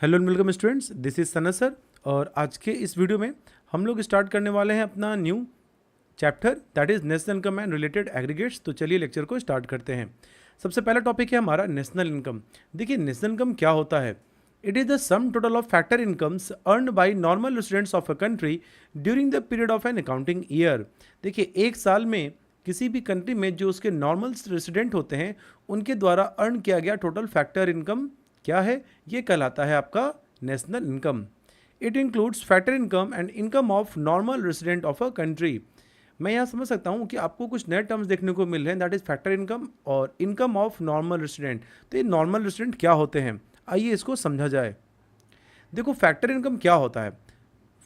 Hello and welcome students, this is Sana sir. और आज के इस वीडियो में हम लोग स्टार्ट करने वाले हैं अपना new chapter that is national income and related aggregates. तो चलिए लेक्चर को स्टार्ट करते हैं। सबसे पहला टॉपिक है हमारा नेशनल इनकम। देखिए नेशनल इनकम क्या होता है। It is the sum total of factor incomes earned by normal residents of a country during the period of N accounting year. देखिए एक साल में किसी भी कंट्री में जो उसके नॉर्मल रेसिडेंट होते हैं उनके द्वारा अर्न किया गया टोटल फैक्टर इनकम क्या है, ये कहलाता है आपका national income. It includes factor income and income of normal resident of a country. मैं यहाँ समझ सकता हूँ कि आपको कुछ नए टर्म्स देखने को मिल रहे हैं, दैट इज फैक्टर इनकम और इनकम ऑफ नॉर्मल रेसिडेंट। तो ये नॉर्मल रेसिडेंट क्या होते हैं, आइए इसको समझा जाए। देखो फैक्टर इनकम क्या होता है।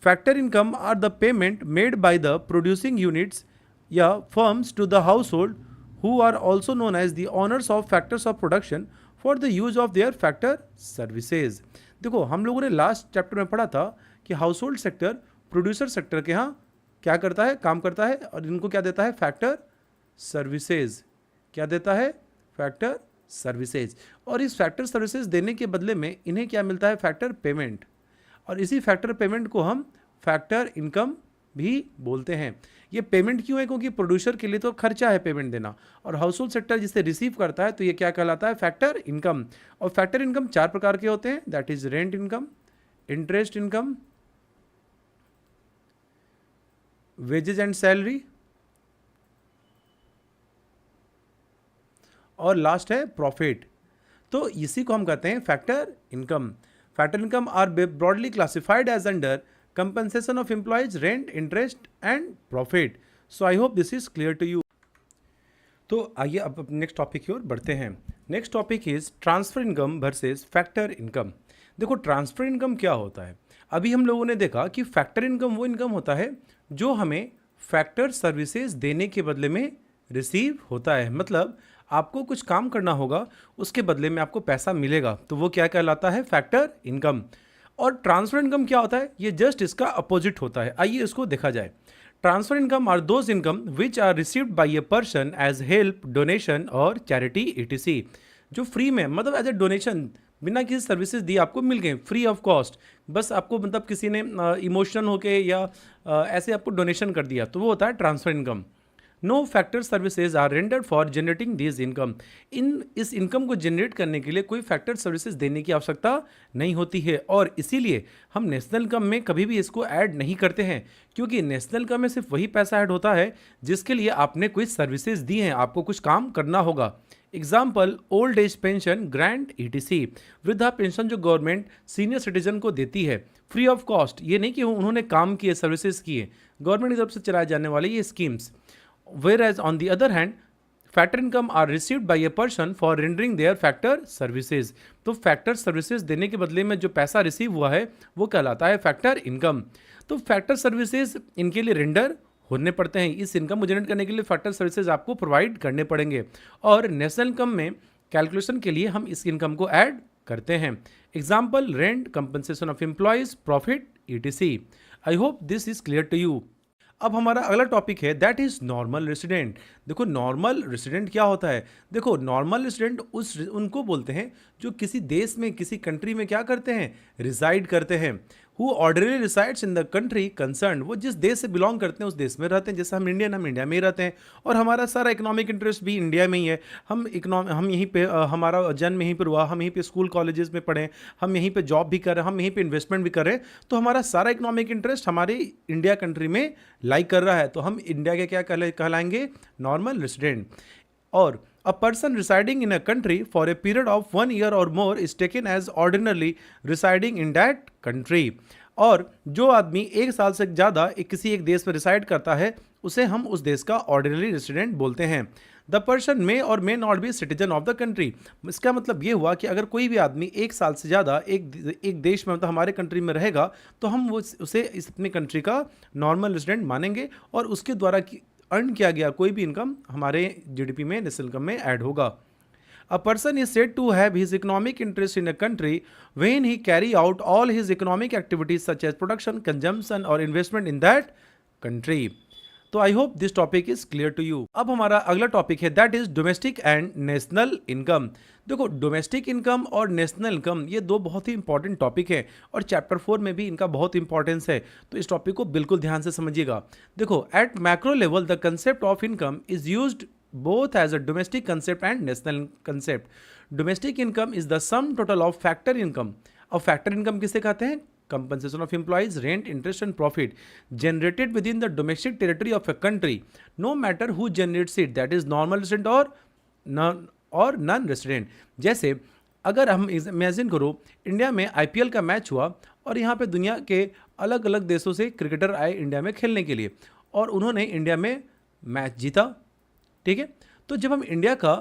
Factor income are the payment made by the producing units या firms to the household who are also known as the owners of factors of production for the use of their factor services. देखो हम लोगों ने last chapter में पढ़ा था कि house hold sector producer sector के यहाँ क्या करता है, काम करता है और इनको क्या देता है, फैक्टर सर्विसेज। क्या देता है, फैक्टर सर्विसेज। और इस फैक्टर सर्विसेज देने के बदले में इन्हें क्या मिलता है, फैक्टर पेमेंट। और इसी फैक्टर पेमेंट को हम फैक्टर इनकम भी बोलते हैं। ये पेमेंट क्यों है, क्योंकि प्रोड्यूसर के लिए तो खर्चा है पेमेंट देना, और हाउस होल्ड सेक्टर जिसे रिसीव करता है तो ये क्या कहलाता है, फैक्टर इनकम। और फैक्टर इनकम चार प्रकार के होते हैं, that is rent income, interest income, wages and salary, और लास्ट है प्रॉफिट। तो इसी को हम कहते हैं factor income. Factor income are broadly classified as under compensation of employees, rent, interest and profit. So I hope this is clear to you. तो आइए अब नेक्स्ट टॉपिक की ओर बढ़ते हैं। Next topic is transfer income versus factor income. देखो transfer income क्या होता है। अभी हम लोगों ने देखा कि फैक्टर इनकम वो इनकम होता है जो हमें फैक्टर सर्विसेज देने के बदले में रिसीव होता है। मतलब आपको कुछ काम करना होगा, उसके बदले में आपको पैसा मिलेगा, तो वो क्या कहलाता है, फैक्टर इनकम। और ट्रांसफर इनकम क्या होता है, ये जस्ट इसका अपोजिट होता है। आइए इसको देखा जाए। Transfer income are those income which are received by a person as help, donation और चैरिटी ईटीसी। जो फ्री में, मतलब एज ए डोनेशन, बिना किसी सर्विसेज दिए आपको मिल गए, फ्री ऑफ कॉस्ट। बस आपको मतलब किसी ने इमोशनल होके या ऐसे आपको डोनेशन कर दिया, तो वो होता है transfer income. No factor services are rendered for generating this income. इस इनकम को जनरेट करने के लिए कोई फैक्टर सर्विसेज देने की आवश्यकता नहीं होती है, और इसीलिए हम नेशनल इनकम में कभी भी इसको ऐड नहीं करते हैं, क्योंकि नेशनल इनकम में सिर्फ वही पैसा ऐड होता है जिसके लिए आपने कोई सर्विसेज दी हैं, आपको कुछ काम करना होगा। Example old age pension, grant etc. वृद्धा पेंशन जो गवर्नमेंट सीनियर सिटीजन को देती है फ्री ऑफ कॉस्ट, ये नहीं कि उन्होंने काम किए, सर्विसेज किए, गवर्नमेंट की तरफ से चलाए जाने वाले ये schemes. Whereas on the other hand, factor income are received by a person for rendering their factor services. तो फैक्टर सर्विसेज देने के बदले में जो पैसा रिसीव हुआ है वो कहलाता है फैक्टर इनकम। तो फैक्टर सर्विसेज इनके लिए रेंडर होने पड़ते हैं। इस इनकम को जनरेट करने के लिए फैक्टर सर्विसेज आपको प्रोवाइड करने पड़ेंगे, और नेशनल इनकम में कैलकुलेशन के लिए हम इस इनकम को ऐड करते हैं। Example rent, compensation of employees, profit, ETC. I hope this is clear to you. अब हमारा अगला टॉपिक है दैट इज नॉर्मल रेसिडेंट। देखो नॉर्मल रेसिडेंट क्या होता है। देखो नॉर्मल रेसिडेंट उनको बोलते हैं जो किसी देश में, किसी कंट्री में क्या करते हैं, रिजाइड करते हैं। Who orderly resides in the country concern. वो जिस देश से बिलोंग करते हैं उस देश में रहते हैं। जैसे हम इंडियन, हम इंडिया में ही रहते हैं, और हमारा सारा इकोनॉमिक इंटरेस्ट भी इंडिया में ही है। हम यहीं पे, हमारा जन्म यहीं पर हुआ, हम यहीं पे स्कूल कॉलेजेस में पढ़े, हम यहीं पे जॉब भी कर रहे हैं, हम यहीं पे इन्वेस्टमेंट भी कर रहे हैं, तो हमारा सारा इकोनॉमिक इंटरेस्ट हमारे इंडिया कंट्री में लाई कर रहा है, तो हम इंडिया के क्या कहलाएंगे, नॉर्मल रेसिडेंट। और a person residing in a country for a period of 1 year or more is taken as ordinarily residing in that country। और जो आदमी एक साल से ज़्यादा किसी एक देश में रिसाइड करता है उसे हम उस देश का ऑर्डिनरी रेसिडेंट बोलते हैं। द पर्सन मे और may not be citizen of the country. इसका मतलब ये हुआ कि अगर कोई भी आदमी एक साल से ज़्यादा एक देश में, मतलब हमारे कंट्री में रहेगा, तो हम उसे अपने कंट्री का नॉर्मल रेसिडेंट मानेंगे, और उसके द्वारा अर्न किया गया कोई भी इनकम हमारे जीडीपी में, नेशनल इनकम में ऐड होगा। A person is said to have his economic interest in a country when he carry out all his economic activities such as production, consumption और इन्वेस्टमेंट इन दैट कंट्री। तो I hope this topic is clear to you. अब हमारा अगला topic है that is domestic and national income. देखो domestic income और national income ये दो बहुत ही इंपॉर्टेंट टॉपिक है और चैप्टर 4 में भी इनका बहुत इंपॉर्टेंस है, तो इस टॉपिक को बिल्कुल ध्यान से समझिएगा। देखो at macro level the concept of income is used both as a domestic concept and national concept. Domestic income is the sum total of factor income. अब factor income किसे कहते हैं? Compensation of employees, rent, interest and profit generated within the domestic territory of a country, no matter who generates it, that is normal resident or non-resident. जैसे अगर हम imagine करो India में IPL का match हुआ और यहाँ पे दुनिया के अलग अलग देशों से क्रिकेटर आए इंडिया में खेलने के लिए और उन्होंने इंडिया में मैच जीता, ठीक है। तो जब हम इंडिया का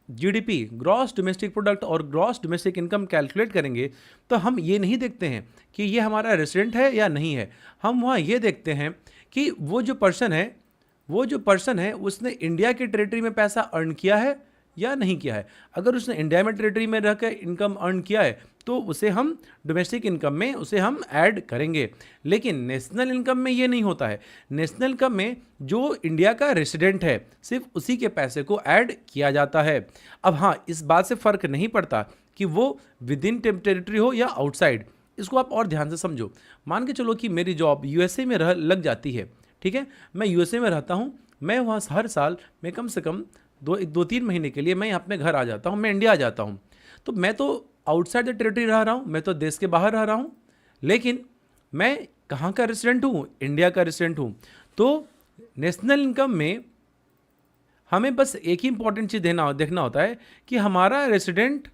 जीडीपी, ग्रॉस डोमेस्टिक प्रोडक्ट और ग्रॉस डोमेस्टिक इनकम कैलकुलेट करेंगे तो हम ये नहीं देखते हैं कि ये हमारा रेसिडेंट है या नहीं है, हम वहाँ ये देखते हैं कि वो जो पर्सन है उसने इंडिया के टेरिटरी में पैसा अर्न किया है या नहीं किया है। अगर उसने इंडिया में टेरिटरी में रहकर इनकम अर्न किया है तो उसे हम डोमेस्टिक इनकम में उसे हम ऐड करेंगे, लेकिन नेशनल इनकम में ये नहीं होता है। नेशनल इनकम में जो इंडिया का रेसिडेंट है सिर्फ उसी के पैसे को ऐड किया जाता है। अब हाँ, इस बात से फ़र्क नहीं पड़ता कि वो विद इन टेरिटरी हो या आउटसाइड, इसको आप और ध्यान से समझो। मान के चलो कि मेरी जॉब यूएसए में लग जाती है, ठीक है, मैं यूएसए में रहता हूँ, मैं वहाँ हर साल मैं कम से कम 2-3 महीने के लिए मैं अपने घर आ जाता हूँ, मैं इंडिया आ जाता हूँ, तो मैं तो आउटसाइड द टेरिटरी रह रहा हूँ, मैं तो देश के बाहर रह रहा हूँ, लेकिन मैं कहाँ का रेसिडेंट हूँ? इंडिया का रेसिडेंट हूँ। तो नेशनल इनकम में हमें बस एक ही इंपॉर्टेंट चीज़ देखना होता है कि हमारा रेसिडेंट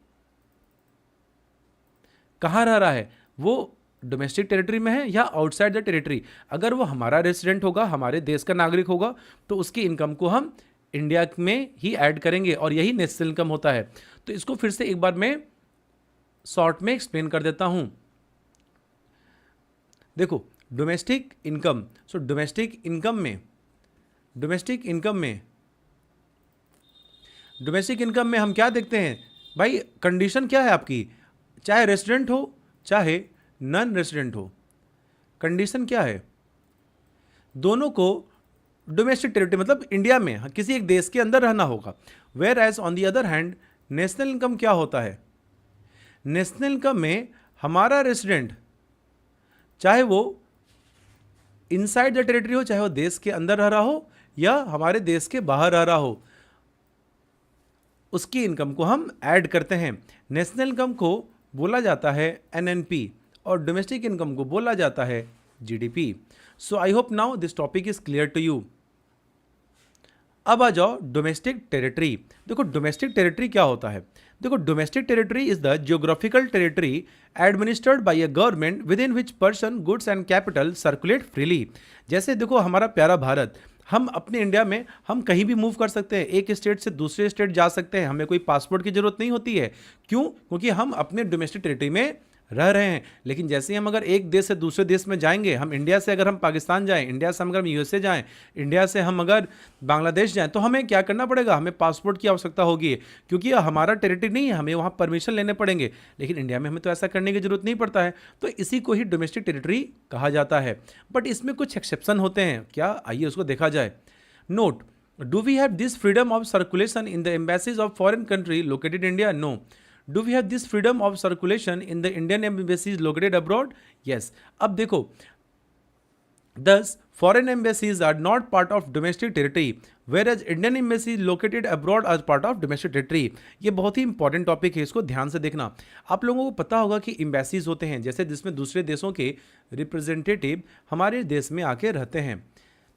कहाँ रह रहा है, वो डोमेस्टिक टेरिटरी में है या आउटसाइड द टेरिटरी। अगर वो हमारा रेसिडेंट होगा, हमारे देश का नागरिक होगा, तो उसकी इनकम को हम इंडिया में ही ऐड करेंगे और यही नेशनल इनकम होता है। तो इसको फिर से एक बार मैं शॉर्ट में एक्सप्लेन कर देता हूं। देखो डोमेस्टिक इनकम, सो डोमेस्टिक इनकम में हम क्या देखते हैं भाई, कंडीशन क्या है आपकी, चाहे रेसिडेंट हो चाहे नॉन रेसिडेंट हो, कंडीशन क्या है, दोनों को डोमेस्टिक टेरिटरी मतलब इंडिया में किसी एक देश के अंदर रहना होगा। Whereas on the other hand national income क्या होता है, नेशनल इनकम में हमारा रेसिडेंट चाहे वो इनसाइड द टेरिटरी हो, चाहे वो देश के अंदर रह रहा हो या हमारे देश के बाहर रह रहा हो, उसकी इनकम को हम ऐड करते हैं। नेशनल इनकम को बोला जाता है एनएनपी और डोमेस्टिक इनकम को बोला जाता है GDP. So I hope now this topic is clear to you. अब आ जाओ डोमेस्टिक टेरिटरी। देखो डोमेस्टिक टेरिटरी क्या होता है, देखो domestic territory is the geographical territory administered by a government within which person, goods and capital circulate freely. जैसे देखो हमारा प्यारा भारत, हम अपने इंडिया में हम कहीं भी मूव कर सकते हैं, एक स्टेट से दूसरे स्टेट जा सकते हैं, हमें कोई पासपोर्ट की जरूरत नहीं होती है। क्यों? क्योंकि हम अपने डोमेस्टिक टेरिटरी में रह रहे हैं। लेकिन जैसे ही हम अगर एक देश से दूसरे देश में जाएंगे, हम इंडिया से अगर हम पाकिस्तान जाएं, इंडिया से हम अगर यूएसए जाएं, इंडिया से हम अगर बांग्लादेश जाएं, तो हमें क्या करना पड़ेगा, हमें पासपोर्ट की आवश्यकता होगी, क्योंकि हमारा टेरिटरी नहीं है, हमें वहाँ परमिशन लेने पड़ेंगे। लेकिन इंडिया में हमें तो ऐसा करने की जरूरत नहीं पड़ता है, तो इसी को ही डोमेस्टिक टेरिटरी कहा जाता है। बट इसमें कुछ एक्सेप्शन होते हैं, क्या, आइए उसको देखा जाए। Note, do we have this freedom of circulation in the embassies of foreign country located India? No. Do we have this freedom of circulation in the Indian embassies located abroad? Yes. अब देखो, thus foreign embassies are not part of domestic territory, whereas Indian embassies located abroad are part of domestic territory. ये बहुत ही important topic है, इसको ध्यान से देखना। आप लोगों को पता होगा कि एम्बेसीज होते हैं जैसे जिसमें दूसरे देशों के रिप्रेजेंटेटिव हमारे देश में आके रहते हैं।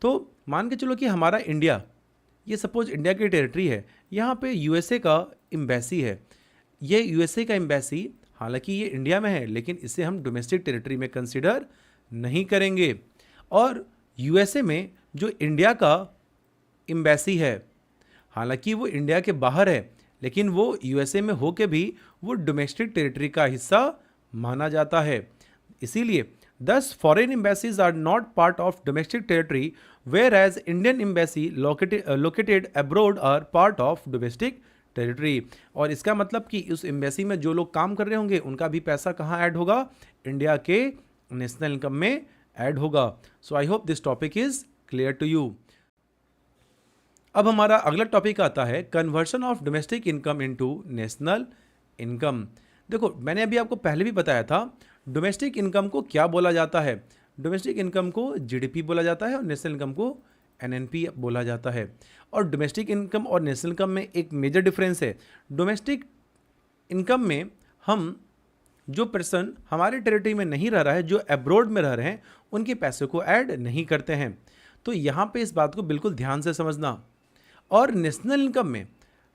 तो मान के चलो कि हमारा इंडिया, ये सपोज इंडिया की टेरिटरी है, यहाँ पे यूएसए का एम्बेसी है। ये यूएसए का एम्बेसी हालांकि ये इंडिया में है, लेकिन इसे हम डोमेस्टिक टेरिटरी में कंसीडर नहीं करेंगे। और यूएसए में जो इंडिया का एम्बेसी है, हालांकि वो इंडिया के बाहर है, लेकिन वो यूएसए में होके भी वो डोमेस्टिक टेरिटरी का हिस्सा माना जाता है। इसीलिए thus foreign embassies are not part of domestic territory, whereas Indian embassy located abroad are part of domestic territory. और इसका मतलब कि उस एम्बेसी में जो लोग काम कर रहे होंगे उनका भी पैसा कहाँ ऐड होगा, इंडिया के नेशनल इनकम में ऐड होगा। So I hope this topic is clear to you. अब हमारा अगला टॉपिक आता है conversion of domestic income into national income. देखो मैंने अभी आपको पहले भी बताया था डोमेस्टिक इनकम को क्या बोला जाता है। डोमेस्टिक इनकम को जीडीपी बोला जाता है और नेशनल इनकम को एनएनपी बोला जाता है। और डोमेस्टिक इनकम और नेशनल इनकम में एक मेजर डिफरेंस है। डोमेस्टिक इनकम में हम जो पर्सन हमारे टेरिटरी में नहीं रह रहा है, जो अब्रॉड में रह रहे हैं, उनके पैसे को ऐड नहीं करते हैं। तो यहाँ पे इस बात को बिल्कुल ध्यान से समझना। और नेशनल इनकम में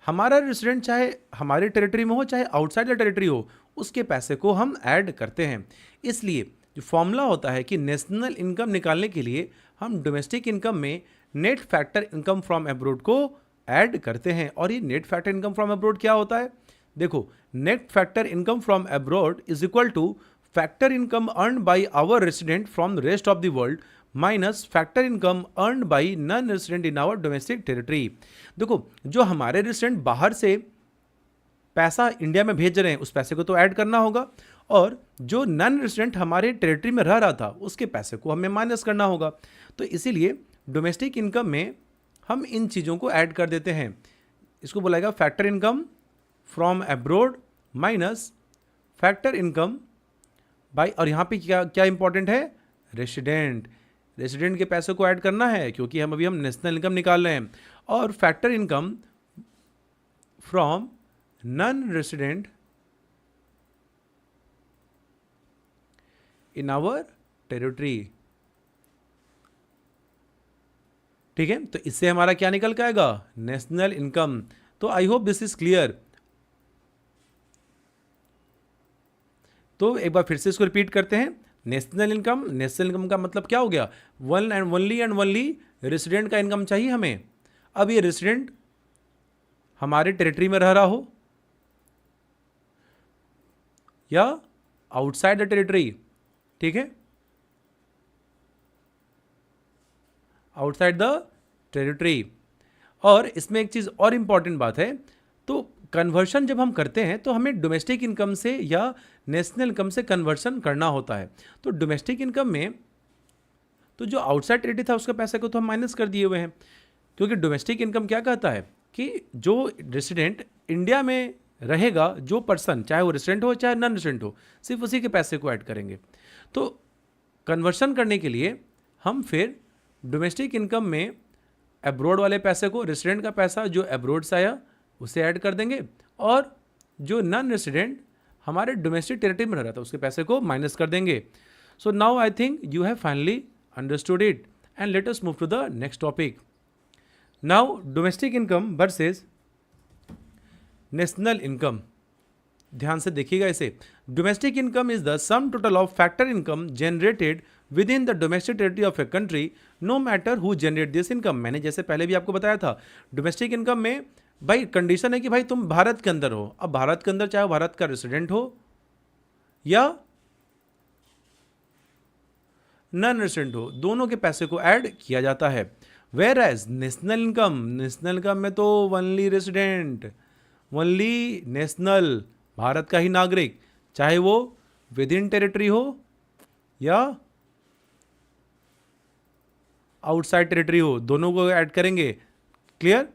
हमारा रेसिडेंट चाहे हमारे टेरिटरी में हो चाहे आउटसाइड द टेरिटरी हो, उसके पैसे को हम ऐड करते हैं। इसलिए जो फॉर्मूला होता है कि नेशनल इनकम निकालने के लिए हम डोमेस्टिक इनकम में net factor income from abroad को ऐड करते हैं। और ये net factor income from abroad क्या होता है? देखो, net factor income from abroad is equal to factor income earn by our resident from the rest of the world minus factor income earn by non resident in our domestic territory. देखो, जो हमारे resident बाहर से पैसा India में भेज रहे हैं, उस पैसे को तो ऐड करना होगा, और जो नॉन रेसिडेंट हमारे टेरिटरी में रह रहा था, उसके पैसे को हमें माइनस करना होगा। तो इसीलिए डोमेस्टिक इनकम में हम इन चीज़ों को ऐड कर देते हैं। इसको बोलाएगा factor income from abroad minus factor income by, और यहाँ पे क्या क्या इंपॉर्टेंट है? रेसिडेंट। रेसिडेंट के पैसे को ऐड करना है क्योंकि हम नेशनल इनकम निकाल रहे हैं। और factor income from non resident in our territory. ठीक है, तो इससे हमारा क्या निकल के आएगा? National income. तो I hope this is clear. तो एक बार फिर से इसको रिपीट करते हैं। नेशनल इनकम का मतलब क्या हो गया? वन एंड ओनली रेसिडेंट का इनकम चाहिए हमें। अब ये रेसिडेंट हमारे टेरिटरी में रह रहा हो या आउटसाइड द टेरिटरी, ठीक है, आउटसाइड द टेरिटरी। और इसमें एक चीज़ और इम्पॉर्टेंट बात है, तो कन्वर्शन जब हम करते हैं तो हमें डोमेस्टिक इनकम से या नेशनल इनकम से कन्वर्शन करना होता है। तो डोमेस्टिक इनकम में तो जो आउटसाइड टेरिटरी था उसके पैसे को तो हम माइनस कर दिए हुए हैं, क्योंकि डोमेस्टिक इनकम क्या कहता है कि जो रेसिडेंट इंडिया में रहेगा, जो पर्सन, चाहे वो रेसिडेंट हो चाहे नॉन रेसिडेंट हो, सिर्फ उसी के पैसे को ऐड करेंगे। तो कन्वर्शन करने के लिए हम फिर डोमेस्टिक इनकम में अब्रॉड वाले पैसे को, रेसिडेंट का पैसा जो अब्रॉड से आया उसे ऐड कर देंगे, और जो नॉन रेसिडेंट हमारे डोमेस्टिक टेरिटरी में रह रहा था उसके पैसे को माइनस कर देंगे। So now I think you have finally understood it and let us move to the next topic. Now domestic income versus national income. ध्यान से देखिएगा इसे। Domestic income is the sum total of factor income generated within the domestic territory of a country no matter who generate this income. मैंने जैसे पहले भी आपको बताया था, डोमेस्टिक इनकम में भाई कंडीशन है कि भाई तुम भारत के अंदर हो। अब भारत के अंदर चाहे भारत का रेसिडेंट हो या नॉन रेसिडेंट हो, दोनों के पैसे को ऐड किया जाता है। वेयर एज नेशनल इनकम में तो only resident, only national, Bharat का ही नागरिक, चाहे वो विद इन टेरिटरी हो या आउटसाइड टेरिटरी हो, दोनों को ऐड करेंगे। Clear?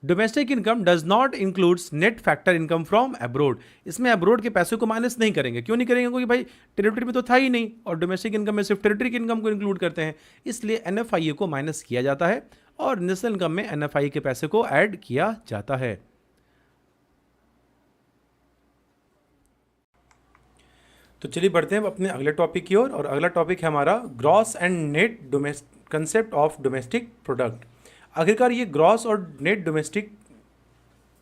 Domestic income does not includes net factor income from abroad. इसमें अब्रॉड के पैसे को माइनस नहीं करेंगे। क्यों नहीं करेंगे? क्योंकि भाई टेरिटरी में तो था ही नहीं, और डोमेस्टिक इनकम में सिर्फ टेरिटरी की इनकम को इंक्लूड करते हैं, इसलिए एनएफआईए को माइनस किया जाता है और नेशनल इनकम में एनएफआईए के पैसे को ऐड किया जाता है। तो चलिए बढ़ते हैं अपने अगले टॉपिक की ओर, और अगला टॉपिक है हमारा gross and net concept of domestic product. आखिरकार ये ग्रॉस और नेट डोमेस्टिक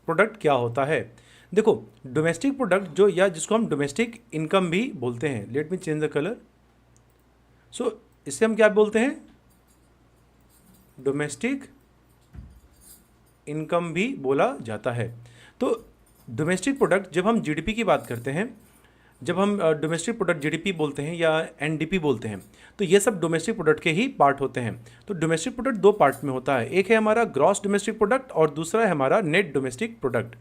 प्रोडक्ट क्या होता है? देखो, डोमेस्टिक प्रोडक्ट जो, या जिसको हम डोमेस्टिक इनकम भी बोलते हैं, let me change the colour. So इससे हम क्या बोलते हैं? डोमेस्टिक इनकम भी बोला जाता है। तो डोमेस्टिक प्रोडक्ट, जब हम जीडीपी की बात करते हैं, जब हम डोमेस्टिक प्रोडक्ट जीडीपी बोलते हैं या एनडीपी बोलते हैं, तो ये सब डोमेस्टिक प्रोडक्ट के ही पार्ट होते हैं। तो डोमेस्टिक प्रोडक्ट दो पार्ट में होता है, एक है हमारा ग्रॉस डोमेस्टिक प्रोडक्ट और दूसरा है हमारा नेट डोमेस्टिक प्रोडक्ट।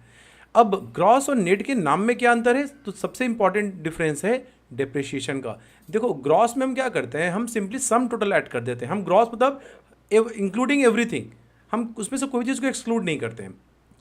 अब ग्रॉस और नेट के नाम में क्या अंतर है? तो सबसे इंपॉर्टेंट डिफरेंस है डेप्रिसिएशन का। देखो, ग्रॉस में हम क्या करते हैं, हम सिंपली सम टोटल ऐड कर देते हैं। हम ग्रॉस मतलब इंक्लूडिंग एवरीथिंग, हम उसमें से कोई चीज़ को एक्सक्लूड नहीं करते हैं,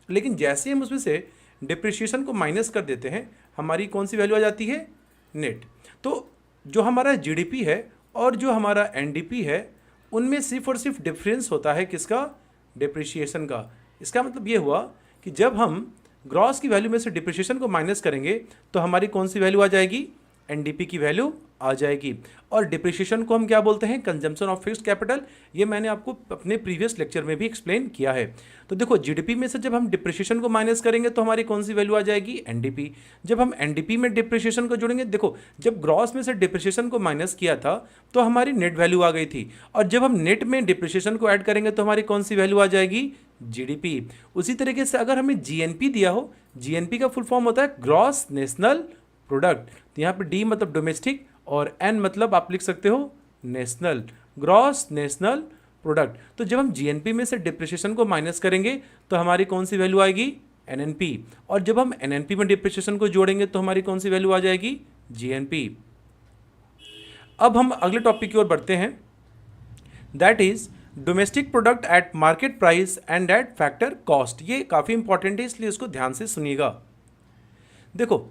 लेकिन जैसे ही हम उसमें से डिप्रिशिएशन को माइनस कर देते हैं, हमारी कौन सी वैल्यू आ जाती है? नेट। तो जो हमारा जीडीपी है और जो हमारा एनडीपी है, उनमें सिर्फ और सिर्फ डिफरेंस होता है किसका? डिप्रिशिएशन का। इसका मतलब ये हुआ कि जब हम ग्रॉस की वैल्यू में से डिप्रिशिएशन को माइनस करेंगे तो हमारी कौन सी वैल्यू आ जाएगी? एनडीपी की वैल्यू आ जाएगी। और डिप्रिशिएशन को हम क्या बोलते हैं? Consumption of fixed capital. ये मैंने आपको अपने प्रीवियस लेक्चर में भी एक्सप्लेन किया है। तो देखो, जीडीपी में से जब हम डिप्रिशिएशन को माइनस करेंगे तो हमारी कौन सी वैल्यू आ जाएगी? एनडीपी। जब हम एनडीपी में डिप्रिशिएशन को जोड़ेंगे, देखो जब ग्रॉस में से डिप्रिशिएशन को माइनस किया था तो हमारी नेट वैल्यू आ गई थी, और जब हम नेट में डिप्रिशिएशन को ऐड करेंगे तो हमारी कौन सी वैल्यू आ जाएगी? जीडीपी। उसी तरीके से अगर हमें जीएनपी दिया हो, जीएनपी का फुल फॉर्म होता है ग्रॉस नेशनल प्रोडक्ट। तो यहाँ पे डी मतलब डोमेस्टिक और एन मतलब आप लिख सकते हो नेशनल, ग्रॉस नेशनल प्रोडक्ट। तो जब हम जीएनपी में से डिप्रिशिएशन को माइनस करेंगे तो हमारी कौन सी वैल्यू आएगी? एनएनपी। और जब हम एनएनपी में डिप्रिशिएशन को जोड़ेंगे तो हमारी कौन सी वैल्यू आ जाएगी? जीएनपी। अब हम अगले टॉपिक की ओर बढ़ते हैं, that is domestic product at market price and eight factor cost. ये काफ़ी इंपॉर्टेंट है, इसलिए इसको ध्यान से सुनिएगा। देखो,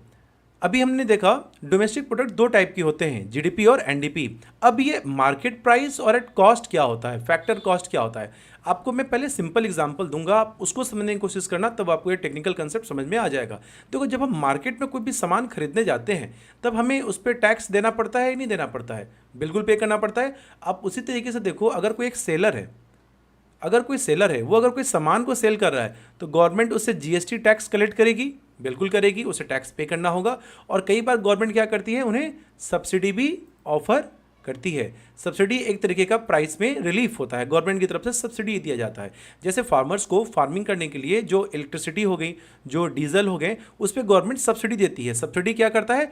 अभी हमने देखा डोमेस्टिक प्रोडक्ट दो टाइप के होते हैं, जीडीपी और एनडीपी। अब ये मार्केट प्राइस और एट कॉस्ट क्या होता है, फैक्टर कॉस्ट क्या होता है, आपको मैं पहले सिंपल एग्जांपल दूंगा, आप उसको समझने की कोशिश करना, तब आपको ये टेक्निकल कंसेप्ट समझ में आ जाएगा। देखो, जब हम मार्केट में कोई भी सामान खरीदने जाते हैं तब हमें उस पर टैक्स देना पड़ता है या नहीं देना पड़ता है? बिल्कुल पे करना पड़ता है। आप उसी तरीके से देखो, अगर कोई सेलर है, वो अगर कोई सामान को सेल कर रहा है तो गवर्नमेंट उससे जीएसटी टैक्स कलेक्ट करेगी, बिल्कुल करेगी, उसे टैक्स पे करना होगा। और कई बार गवर्नमेंट क्या करती है, उन्हें सब्सिडी भी ऑफर करती है। सब्सिडी एक तरीके का प्राइस में रिलीफ होता है, गवर्नमेंट की तरफ से सब्सिडी दिया जाता है। जैसे फार्मर्स को फार्मिंग करने के लिए जो इलेक्ट्रिसिटी हो गई, जो डीजल हो गए, उस पर गवर्नमेंट सब्सिडी देती है। सब्सिडी क्या करता है?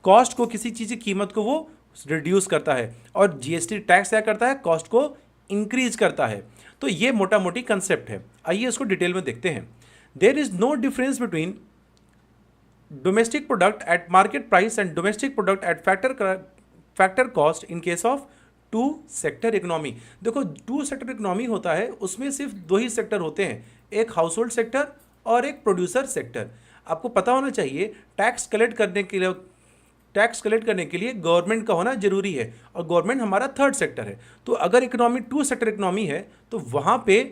कॉस्ट को, किसी चीज़ की कीमत को वो रिड्यूस करता है, और जीएसटी टैक्स क्या करता है? कॉस्ट को इंक्रीज करता है। तो ये मोटा मोटी कंसेप्ट है। आइए इसको डिटेल में देखते हैं। There is no difference between domestic product at market price and domestic product at factor cost in case of two sector economy. देखो, टू सेक्टर इकोनॉमी होता है, उसमें सिर्फ दो ही सेक्टर होते हैं, एक हाउस होल्ड सेक्टर और एक प्रोड्यूसर सेक्टर। आपको पता होना चाहिए, टैक्स कलेक्ट करने के लिए गवर्नमेंट का होना जरूरी है, और गवर्नमेंट हमारा थर्ड सेक्टर है। तो अगर इकोनॉमी टू सेक्टर इकोनॉमी है तो वहां पे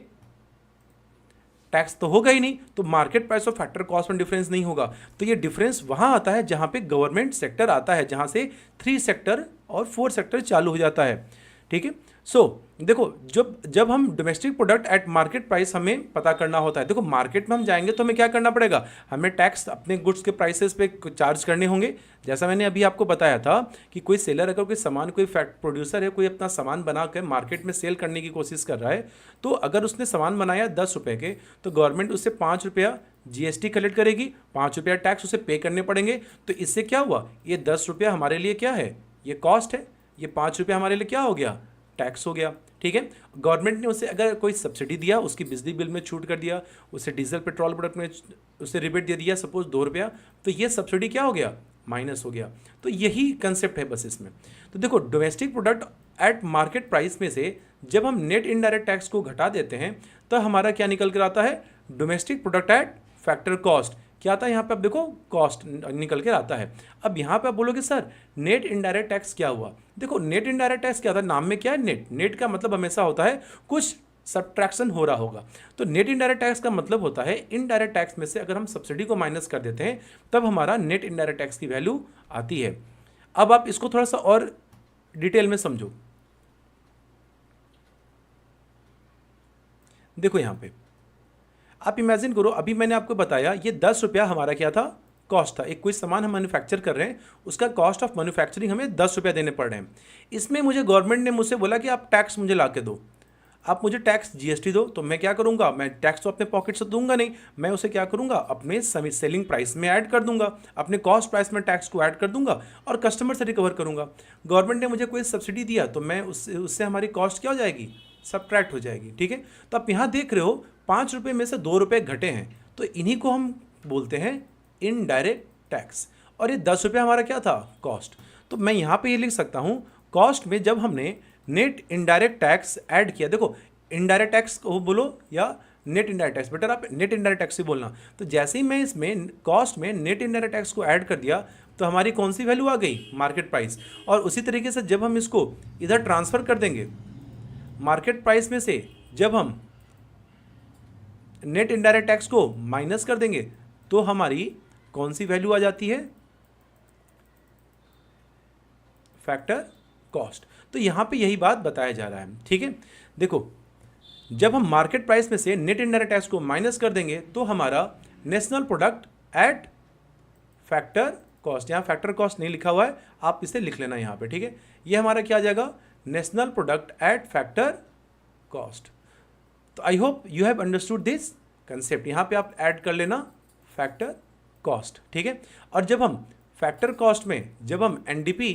टैक्स तो होगा ही नहीं, तो मार्केट प्राइस और फैक्टर कॉस्ट में डिफरेंस नहीं होगा। तो ये डिफरेंस वहां आता है जहां पे गवर्नमेंट सेक्टर आता है, जहां से 3 सेक्टर और 4 सेक्टर चालू हो जाता है। ठीक है। सो देखो, जब हम domestic product at market price हमें पता करना होता है। देखो, मार्केट में हम जाएंगे तो हमें क्या करना पड़ेगा? हमें टैक्स अपने गुड्स के प्राइसेस पे चार्ज करने होंगे। जैसा मैंने अभी आपको बताया था कि कोई सेलर अगर कोई सामान, कोई प्रोड्यूसर है, कोई अपना सामान बना कर मार्केट में सेल करने की कोशिश कर रहा है, तो अगर उसने सामान बनाया 10 रुपये के, तो गवर्नमेंट उससे 5 रुपया जीएसटी कलेक्ट करेगी, 5 रुपया टैक्स उसे पे करने पड़ेंगे। तो इससे क्या हुआ? ये 10 रुपया हमारे लिए क्या है? ये कॉस्ट है। ये 5 रुपया हमारे लिए क्या हो गया? टैक्स हो गया। ठीक है। गवर्नमेंट ने उसे अगर कोई सब्सिडी दिया, उसकी बिजली बिल में छूट कर दिया, उसे डीजल पेट्रोल प्रोडक्ट में उसे रिबेट दे दिया, सपोज 2 रुपया, तो ये सब्सिडी क्या हो गया? माइनस हो गया। तो यही कंसेप्ट है बस इसमें। तो देखो, domestic product at market price में से जब हम नेट इनडायरेक्ट टैक्स को घटा देते हैं तो हमारा क्या निकल कर आता है? Domestic product at factor cost. क्या आता है यहाँ पे? अब देखो, कॉस्ट निकल के आता है। अब यहाँ पे आप बोलोगे सर नेट इनडायरेक्ट टैक्स क्या हुआ? देखो, नेट इनडायरेक्ट टैक्स क्या होता है? नाम में क्या है? नेट। नेट का मतलब हमेशा होता है कुछ सब्ट्रैक्शन हो रहा होगा। तो नेट इनडायरेक्ट टैक्स का मतलब होता है इनडायरेक्ट टैक्स में से अगर हम सब्सिडी को माइनस कर देते हैं तब हमारा नेट इनडायरेक्ट टैक्स की वैल्यू आती है। अब आप इसको थोड़ा सा और डिटेल में समझो। देखो, यहाँ पे आप इमेजिन करो, अभी मैंने आपको बताया ये 10 रुपया हमारा क्या था? कॉस्ट था। एक कोई सामान हम मैन्युफैक्चर कर रहे हैं, उसका कॉस्ट ऑफ मैन्युफैक्चरिंग हमें 10 रुपया देने पड़ रहे हैं। इसमें मुझे गवर्नमेंट ने मुझसे बोला कि आप टैक्स मुझे ला के दो, आप मुझे टैक्स जीएसटी दो। तो मैं क्या करूंगा? मैं टैक्स तो अपने पॉकेट से दूंगा नहीं, मैं उसे क्या करूंगा? अपने सेलिंग प्राइस में ऐड कर दूंगा, अपने कॉस्ट प्राइस में टैक्स को ऐड कर दूंगा और कस्टमर से रिकवर करूंगा। गवर्नमेंट ने मुझे कोई सब्सिडी दिया तो मैं उससे हमारी कॉस्ट क्या हो जाएगी? सब्ट्रैक्ट हो जाएगी। ठीक है। तो आप यहाँ देख रहे हो 5 रुपये में से 2 रुपये घटे हैं, तो इन्हीं को हम बोलते हैं इनडायरेक्ट टैक्स। और ये 10 रुपये हमारा क्या था? कॉस्ट। तो मैं यहाँ पे ये लिख सकता हूँ, कॉस्ट में जब हमने नेट इनडायरेक्ट टैक्स ऐड किया, देखो इनडायरेक्ट टैक्स को बोलो या नेट इनडायरेक्ट टैक्स, बेटर आप नेट इनडायरेक्ट टैक्स ही बोलना। तो जैसे ही मैं इसमें कॉस्ट में नेट इनडायरेक्ट टैक्स को ऐड कर दिया तो हमारी कौन सी वैल्यू आ गई, मार्केट प्राइस। और उसी तरीके से जब हम इसको इधर ट्रांसफर कर देंगे मार्केट प्राइस में से, जब हम नेट इनडायरेक्ट टैक्स को माइनस कर देंगे तो हमारी कौन सी वैल्यू आ जाती है, फैक्टर कॉस्ट। तो यहां पे यही बात बताया जा रहा है, ठीक है। देखो जब हम मार्केट प्राइस में से नेट इनडायरेक्ट टैक्स को माइनस कर देंगे तो हमारा national product at factor cost, यहां फैक्टर कॉस्ट नहीं लिखा हुआ है, आप इसे लिख लेना यहां पे, ठीक है। ये हमारा क्या आ जाएगा, national product at factor cost. तो I hope you have understood this concept. यहां पे आप ऐड कर लेना फैक्टर कॉस्ट, ठीक है। और जब हम फैक्टर कॉस्ट में, जब हम एनडीपी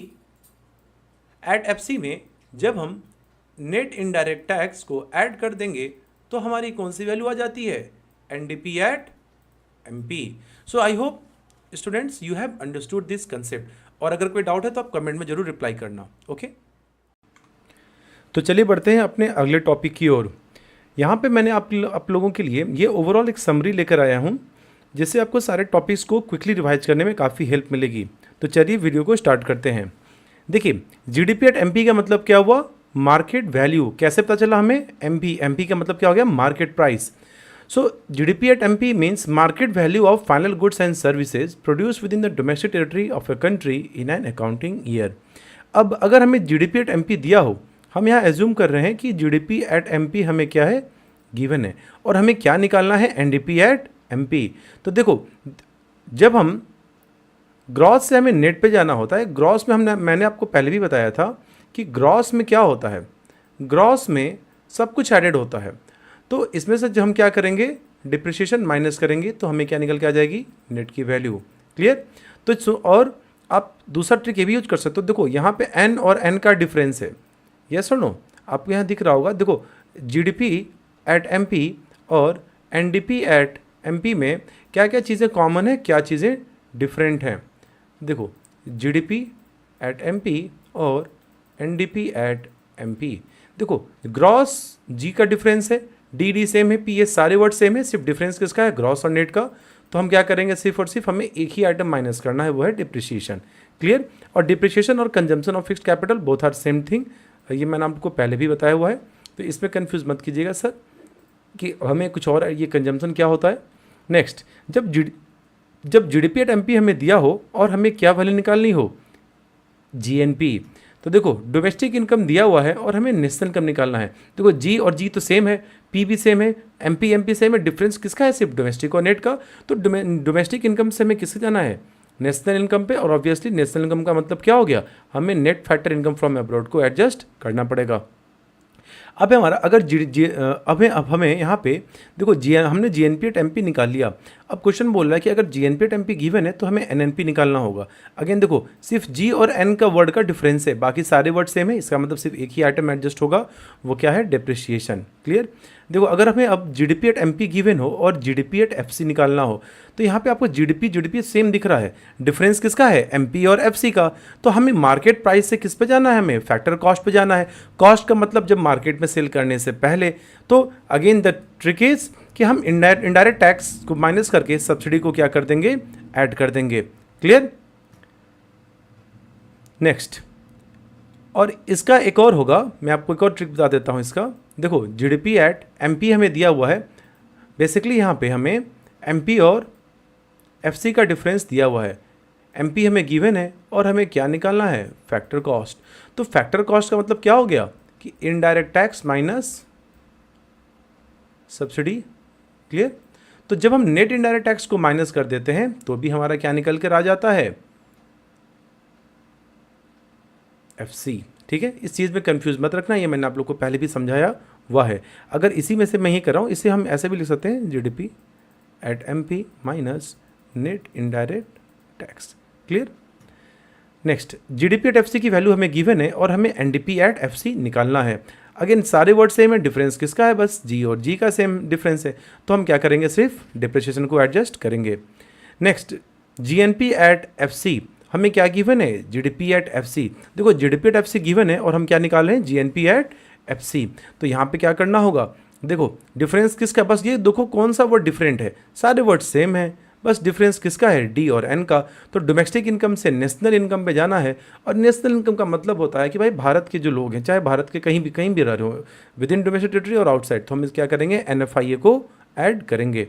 एट एफसी में जब हम नेट इनडायरेक्ट टैक्स को ऐड कर देंगे तो हमारी कौन सी वैल्यू आ जाती है, NDP at MP. So I hope students you have understood this concept. और अगर कोई डाउट है तो आप कमेंट में जरूर रिप्लाई करना, ओके। तो चलिए बढ़ते हैं अपने अगले टॉपिक की ओर। यहाँ पे मैंने आप लोगों के लिए ये ओवरऑल एक समरी लेकर आया हूँ जिससे आपको सारे टॉपिक्स को क्विकली रिवाइज करने में काफ़ी हेल्प मिलेगी। तो चलिए वीडियो को स्टार्ट करते हैं। देखिए जीडीपी एट एमपी का मतलब क्या हुआ, मार्केट वैल्यू। कैसे पता चला हमें, एमपी, एमपी का मतलब क्या हो गया, market price. So GDP at MP means market value of final goods and services produce within the domestic territory of a country in an accounting year. अब अगर हमें जीडीपी एट एमपी दिया हो, हम यहाँ एज्यूम कर रहे हैं कि जीडीपी एट एमपी हमें क्या है, गिवन है, और हमें क्या निकालना है, एनडीपी एट एमपी। तो देखो जब हम ग्रॉस से हमें नेट पे जाना होता है, ग्रॉस में मैंने आपको पहले भी बताया था कि ग्रॉस में क्या होता है, ग्रॉस में सब कुछ एडेड होता है। तो इसमें से जब हम क्या करेंगे, डिप्रिसिएशन माइनस करेंगे तो हमें क्या निकल के आ जाएगी, नेट की वैल्यू। क्लियर। तो और आप दूसरा ट्रिक ये भी यूज कर सकते हो। देखो यहाँ पे एन और एन का डिफरेंस है, यस और नो, आपको यहाँ दिख रहा होगा। देखो जीडीपी एट एमपी और एनडीपी एट एमपी में क्या क्या चीज़ें कॉमन है, क्या चीज़ें डिफरेंट हैं। देखो जीडीपी एट एमपी और एनडीपी एट एमपी, देखो ग्रॉस जी का डिफरेंस है, डी सेम है, पी, ये सारे वर्ड सेम है, सिर्फ डिफरेंस किसका है, ग्रॉस और नेट का। तो हम क्या करेंगे, सिर्फ और सिर्फ हमें एक ही आइटम माइनस करना है, वो है डिप्रिसिएशन। क्लियर। और डिप्रिसिएशन और consumption of fixed capital both are same thing, ये मैंने आपको पहले भी बताया हुआ है, तो इसमें कंफ्यूज मत कीजिएगा सर कि हमें कुछ और, ये कंजम्पशन क्या होता है। नेक्स्ट, जब जीडीपी एट एमपी हमें दिया हो और हमें क्या वैल्यू निकालनी हो, जीएनपी। तो देखो डोमेस्टिक इनकम दिया हुआ है और हमें नेशनल इनकम निकालना है। देखो जी और जी तो सेम है, पी भी सेम है, एमपी सेम है, डिफरेंस किसका है, सिर्फ डोमेस्टिक और नेट का। तो डोमेस्टिक इनकम से हमें किससे जाना है, नेशनल इनकम पे। और ऑब्वियसली नेशनल इनकम का मतलब क्या हो गया, हमें net factor income from abroad को एडजस्ट करना पड़ेगा। अब हमारा अगर अब हमें यहाँ पे देखो हमने जीएनपी एट एमपी निकाल लिया। अब क्वेश्चन बोल रहा है कि अगर जीएनपी एट एमपी गिवन है तो हमें एनएनपी निकालना होगा। अगेन देखो सिर्फ जी और एन का वर्ड का डिफरेंस है, बाकी सारे वर्ड सेम है, इसका मतलब सिर्फ एक ही आइटम एडजस्ट होगा, वो क्या है, डिप्रिसिएशन। क्लियर। देखो अगर हमें अब जीडीपी एट एमपी गिवन हो और जीडीपी एट एफसी निकालना हो तो यहाँ पे आपको जीडीपी सेम दिख रहा है, डिफरेंस किसका है, एमपी और एफसी का। तो हमें मार्केट प्राइस से किस पे जाना है, हमें फैक्टर कॉस्ट पे जाना है। कॉस्ट का मतलब जब मार्केट में सेल करने से पहले। तो अगेन द ट्रिक इज कि हम इनडायरेक्ट टैक्स को माइनस करके सब्सिडी को क्या कर देंगे, ऐड कर देंगे। क्लियर। नेक्स्ट, और इसका एक और होगा, मैं आपको एक और ट्रिक बता देता हूँ इसका। देखो जीडीपी एट एमपी हमें दिया हुआ है, बेसिकली यहाँ पे हमें एमपी और एफसी का डिफरेंस दिया हुआ है। एमपी हमें गिवन है और हमें क्या निकालना है, फैक्टर कॉस्ट। तो फैक्टर कॉस्ट का मतलब क्या हो गया कि indirect tax minus subsidy. Clear. तो जब हम नेट इनडायरेक्ट टैक्स को माइनस कर देते हैं तो भी हमारा क्या निकल कर आ जाता है, एफसी। ठीक है, इस चीज़ में कंफ्यूज मत रखना, ये मैंने आप लोग को पहले भी समझाया हुआ है। अगर इसी में से मैं ही कर रहा हूँ, इसे हम ऐसे भी लिख सकते हैं, GDP at MP minus net indirect tax. Clear. Next, GDP at FC की वैल्यू हमें गिवन है और हमें एनडीपी एट एफसी निकालना है। अगेन सारे वर्ड सेम है, डिफरेंस किसका है, बस जी और जी का सेम डिफरेंस है। तो हम क्या करेंगे, सिर्फ डिप्रिसिएशन को एडजस्ट करेंगे। नेक्स्ट, जीएनपी एट एफसी हमें क्या गिवन है, जीडीपी एट एफसी। देखो जीडीपी एट एफसी गिवन है और हम क्या निकाल रहे हैं, जीएनपी एट FC। तो यहाँ पे क्या करना होगा, देखो डिफरेंस किसका, बस ये देखो कौन सा वर्ड डिफरेंट है, सारे वर्ड सेम है, बस डिफरेंस किसका है, D और N का। तो डोमेस्टिक इनकम से नेशनल इनकम पे जाना है, और नेशनल इनकम का मतलब होता है कि भाई भारत के जो लोग हैं, चाहे भारत के कहीं भी रह रहे हो, विद इन डोमेस्टिक टेरिटरी और आउटसाइड, तो हम क्या करेंगे, NFIA को ऐड करेंगे।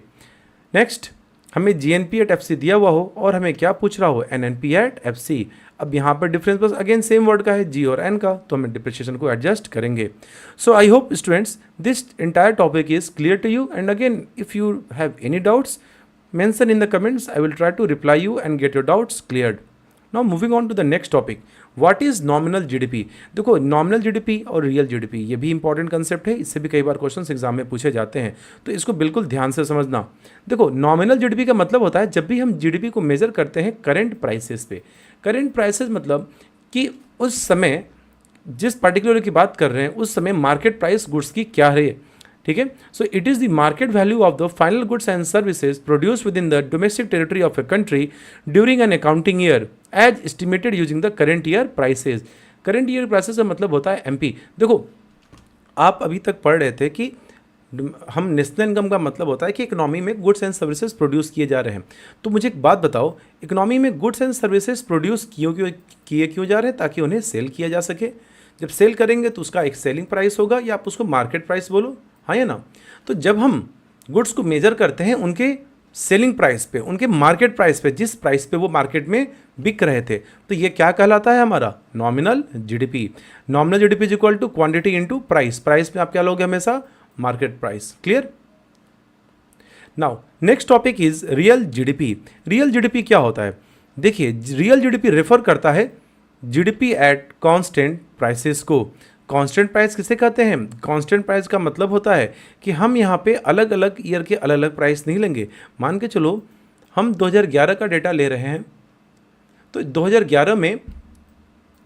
नेक्स्ट, हमें GNP एट FC दिया हुआ हो और हमें क्या पूछ रहा हो, NNP एट FC। अब यहाँ पर डिफरेंस बस अगेन सेम वर्ड का है, G और N का, तो हमें डिप्रिसिएशन को एडजस्ट करेंगे। So I hope students this entire topic is clear to you, and again if you have any doubts mention in the comments. I will try to reply you and get your doubts cleared. Now moving on to the next topic. What is nominal GDP? देखो nominal GDP और real GDP ये भी important concept है, इससे भी कई बार questions exam में पूछे जाते हैं, तो इसको बिल्कुल ध्यान से समझना। देखो नॉमिनल GDP का मतलब होता है जब भी हम GDP को मेजर करते हैं करंट प्राइसेस पे। करंट प्राइसेस मतलब कि उस समय जिस पर्टिकुलर की बात कर रहे हैं उस समय मार्केट प्राइस गुड्स की क्या है, ठीक है। So it is the market value of the final goods and services produce within the domestic territory of a country during an accounting year as estimated using the current year prices. Current year prices का मतलब होता है MP। देखो आप अभी तक पढ़ रहे थे कि हम नेशनल इनकम का मतलब होता है कि इकोनॉमी में गुड्स एंड सर्विसेज प्रोड्यूस किए जा रहे हैं। तो मुझे एक बात बताओ, इकोनॉमी में गुड्स एंड सर्विसेज प्रोड्यूस क्यों जा रहे हैं, ताकि उन्हें सेल किया जा सके। जब सेल करेंगे तो उसका एक सेलिंग प्राइस होगा, या आप उसको मार्केट प्राइस बोलो, हाँ या ना। तो जब हम गुड्स को मेजर करते हैं उनके सेलिंग प्राइस पे, उनके मार्केट प्राइस पे, जिस प्राइस पे वो मार्केट में बिक रहे थे, तो ये क्या कहलाता है हमारा nominal GDP। Nominal GDP is equal to quantity into price. Price में आप क्या लोगे हमेशा, market price. Clear. Now next topic is real GDP। Real GDP क्या होता है, देखिए रियल GDP रेफर करता है GDP एट कांस्टेंट प्राइसेस को। कांस्टेंट प्राइस किसे कहते हैं, कांस्टेंट प्राइस का मतलब होता है कि हम यहाँ पे अलग अलग ईयर के अलग अलग प्राइस नहीं लेंगे। मान के चलो हम 2011 का डेटा ले रहे हैं, तो 2011 में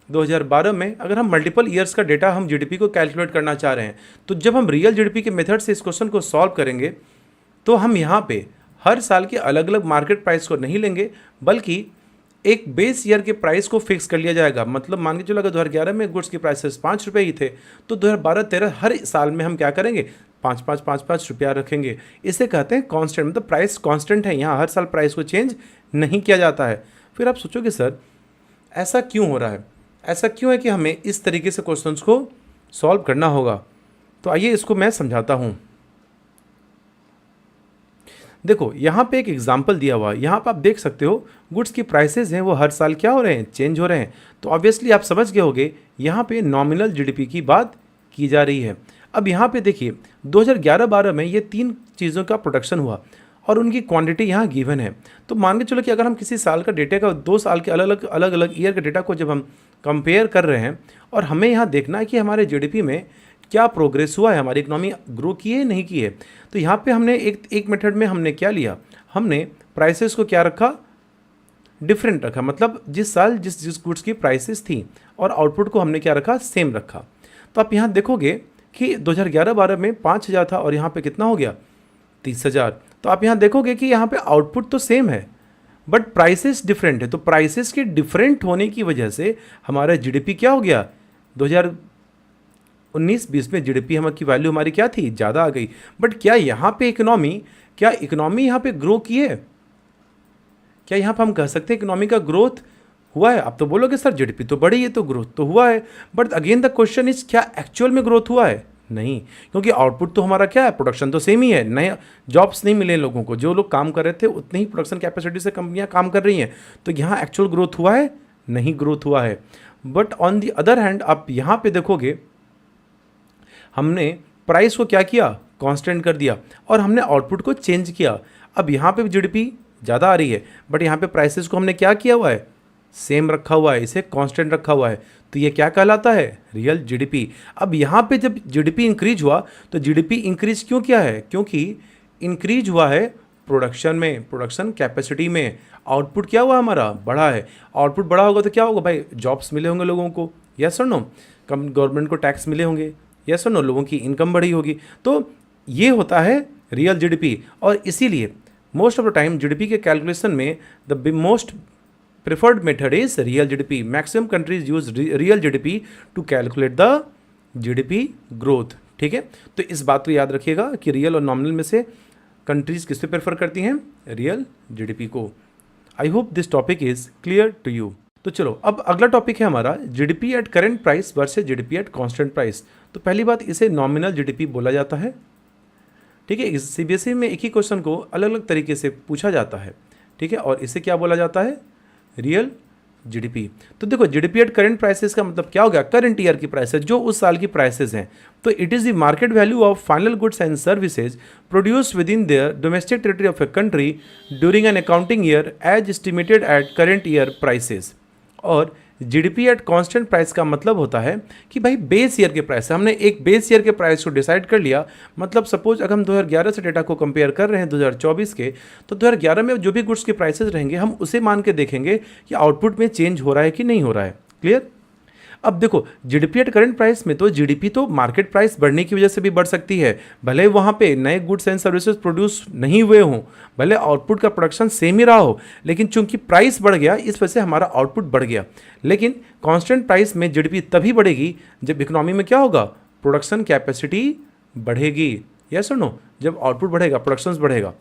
2012 में अगर हम मल्टीपल ईयर्स का डेटा हम GDP को कैलकुलेट करना चाह रहे हैं, तो जब हम रियल GDP के मेथड से इस क्वेश्चन को सॉल्व करेंगे तो हम यहाँ पे हर साल के अलग अलग मार्केट प्राइस को नहीं लेंगे, बल्कि एक बेस ईयर के प्राइस को फिक्स कर लिया जाएगा। मतलब मान के चलो अगर 2011 में गुड्स के प्राइसेस 5 रुपये ही थे, तो 2012-13 हर साल में हम क्या करेंगे, 5 रुपया रखेंगे। इसे कहते हैं कांस्टेंट, मतलब प्राइस कांस्टेंट है, यहाँ हर साल प्राइस को चेंज नहीं किया जाता है। फिर आप सोचोगे सर ऐसा क्यों हो रहा है, ऐसा क्यों है कि हमें इस तरीके से क्वेश्चंस को सॉल्व करना होगा। तो आइए इसको मैं समझाता हूँ। देखो यहाँ पे एक एग्जाम्पल दिया हुआ है, यहाँ पे आप देख सकते हो गुड्स की प्राइसेस हैं वो हर साल क्या हो रहे हैं, चेंज हो रहे हैं। तो ऑब्वियसली आप समझ गए होंगे यहाँ पे नॉमिनल GDP की बात की जा रही है। अब यहाँ पे देखिए 2011-12 में ये 3 चीज़ों का प्रोडक्शन हुआ और उनकी क्वांटिटी यहाँ गिवन है। तो मान के चलो कि अगर हम किसी साल का डेटा का 2 साल के अलग अलग ईयर के डेटा को जब हम कंपेयर कर रहे हैं, और हमें यहाँ देखना है कि हमारे GDP में क्या प्रोग्रेस हुआ है, हमारी इकोनॉमी ग्रो की है नहीं की है। तो यहाँ पे हमने एक मेथड में हमने क्या लिया, हमने प्राइसेस को क्या रखा, डिफरेंट रखा। मतलब जिस साल जिस गुड्स की प्राइसेस थी और आउटपुट को हमने क्या रखा, सेम रखा। तो आप यहाँ देखोगे कि 2011-12 में 5,000 था और यहाँ पे कितना हो गया, 30,000। तो आप यहाँ देखोगे कि यहाँ पे आउटपुट तो सेम है बट प्राइसेस डिफरेंट है। तो प्राइसेस के डिफरेंट होने की वजह से हमारा GDP क्या हो गया, 2019-20 में GDP की वैल्यू हमारी क्या थी, ज़्यादा आ गई। बट क्या यहाँ पे इकोनॉमी यहाँ पे ग्रो की है, क्या यहाँ पे हम कह सकते हैं इकोनॉमी का ग्रोथ हुआ है। आप तो बोलोगे सर GDP तो बढ़ी है तो ग्रोथ तो हुआ है, but again the question is क्या एक्चुअल में ग्रोथ हुआ है, नहीं, क्योंकि आउटपुट तो हमारा क्या है, प्रोडक्शन तो सेम ही है। नए जॉब्स नहीं मिले लोगों को, जो लोग काम कर रहे थे उतनी ही प्रोडक्शन कैपेसिटी से कंपनियां काम कर रही हैं। तो यहाँ एक्चुअल ग्रोथ हुआ है, नहीं ग्रोथ हुआ है। But on the other hand आप यहाँ पे देखोगे हमने प्राइस को क्या किया, कांस्टेंट कर दिया, और हमने आउटपुट को चेंज किया। अब यहाँ पे GDP ज़्यादा आ रही है बट यहाँ पे प्राइसेस को हमने क्या किया हुआ है, सेम रखा हुआ है, इसे कांस्टेंट रखा हुआ है। तो ये क्या कहलाता है, रियल GDP। अब यहाँ पे जब GDP इंक्रीज हुआ तो GDP इंक्रीज क्यों किया है, क्योंकि इंक्रीज हुआ है प्रोडक्शन में, प्रोडक्शन कैपेसिटी में। आउटपुट क्या हुआ हमारा, बढ़ा है। आउटपुट बढ़ा होगा तो क्या होगा भाई, जॉब्स मिले होंगे लोगों को, यस और नो, कम गवर्नमेंट को टैक्स मिले होंगे, यस और नो, लोगों की इनकम बढ़ी होगी। तो ये होता है रियल GDP। और इसीलिए most of the time GDP के कैलकुलेशन में the most preferred method is real GDP. Maximum countries use real GDP to calculate the GDP growth. ठीक है, तो इस बात को याद रखिएगा कि रियल और नॉमिनल में से कंट्रीज किस पे प्रेफर करती हैं, रियल जीडीपी को। I hope this topic is clear to you. तो चलो अब अगला टॉपिक है हमारा GDP at current price versus GDP at constant price. तो पहली बात, इसे नॉमिनल जीडीपी बोला जाता है। ठीक है, इस सीबीएसई में एक ही क्वेश्चन को अलग अलग तरीके से पूछा जाता है। ठीक है, और इसे क्या बोला जाता है, रियल जीडीपी। तो देखो जीडीपी एट करंट प्राइसेस का मतलब क्या हो गया, करंट ईयर की प्राइसेस, जो उस साल की प्राइसेस हैं। तो it is the market value of final goods and services produced within their domestic territory of a country during an accounting year as estimated at current year prices. और GDP at constant price का मतलब होता है कि भाई base year के price, हमने एक बेस ईयर के प्राइस को डिसाइड कर लिया। मतलब सपोज अगर हम 2011 से डेटा को कंपेयर कर रहे हैं 2024 के, तो 2011 में जो भी गुड्स के प्राइसेस रहेंगे हम उसे मान के देखेंगे कि आउटपुट में चेंज हो रहा है कि नहीं हो रहा है। क्लियर। अब देखो जीडीपी एट करंट प्राइस में तो जीडीपी तो मार्केट प्राइस बढ़ने की वजह से भी बढ़ सकती है, भले वहाँ पे नए गुड्स एंड सर्विसेज प्रोड्यूस नहीं हुए हों, भले आउटपुट का प्रोडक्शन सेम ही रहा हो, लेकिन चूंकि प्राइस बढ़ गया इस वजह से हमारा आउटपुट बढ़ गया। लेकिन कांस्टेंट प्राइस में जीडीपी तभी बढ़ेगी जब इकोनॉमी में क्या होगा, प्रोडक्शन कैपेसिटी बढ़ेगी। यस और नो, जब आउटपुट बढ़ेगा प्रोडक्शन बढ़ेगा।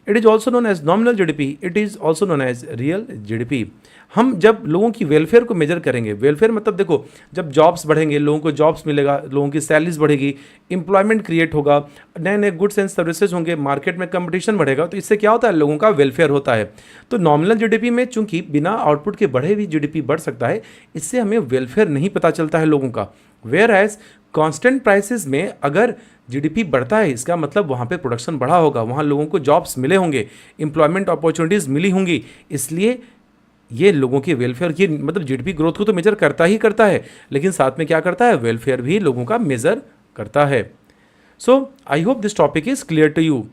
It is also known as nominal GDP, it is also known as real GDP. हम जब लोगों की वेलफेयर को मेजर करेंगे, वेलफेयर मतलब देखो जब जॉब्स बढ़ेंगे, लोगों को जॉब्स मिलेगा, लोगों की सैलरीज बढ़ेगी, एम्प्लॉयमेंट क्रिएट होगा, नए नए गुड्स एंड सर्विसेज होंगे, मार्केट में कंपटीशन बढ़ेगा, तो इससे क्या होता है, लोगों का वेलफेयर होता है। तो नॉमिनल जीडीपी में चूंकि बिना आउटपुट के बढ़े भी जीडीपी बढ़ सकता है, इससे हमें वेलफेयर नहीं पता चलता है लोगों का। वेयर एज कांस्टेंट प्राइसेस में अगर जीडीपी बढ़ता है इसका मतलब वहाँ पे प्रोडक्शन बढ़ा होगा, वहाँ लोगों को जॉब्स मिले होंगे, एम्प्लॉयमेंट अपॉर्चुनिटीज़ मिली होंगी, इसलिए ये लोगों के वेलफेयर, ये मतलब जीडीपी ग्रोथ को तो मेजर करता ही करता है, लेकिन साथ में क्या करता है, वेलफेयर भी लोगों का मेजर करता है। So I hope this topic is clear to you.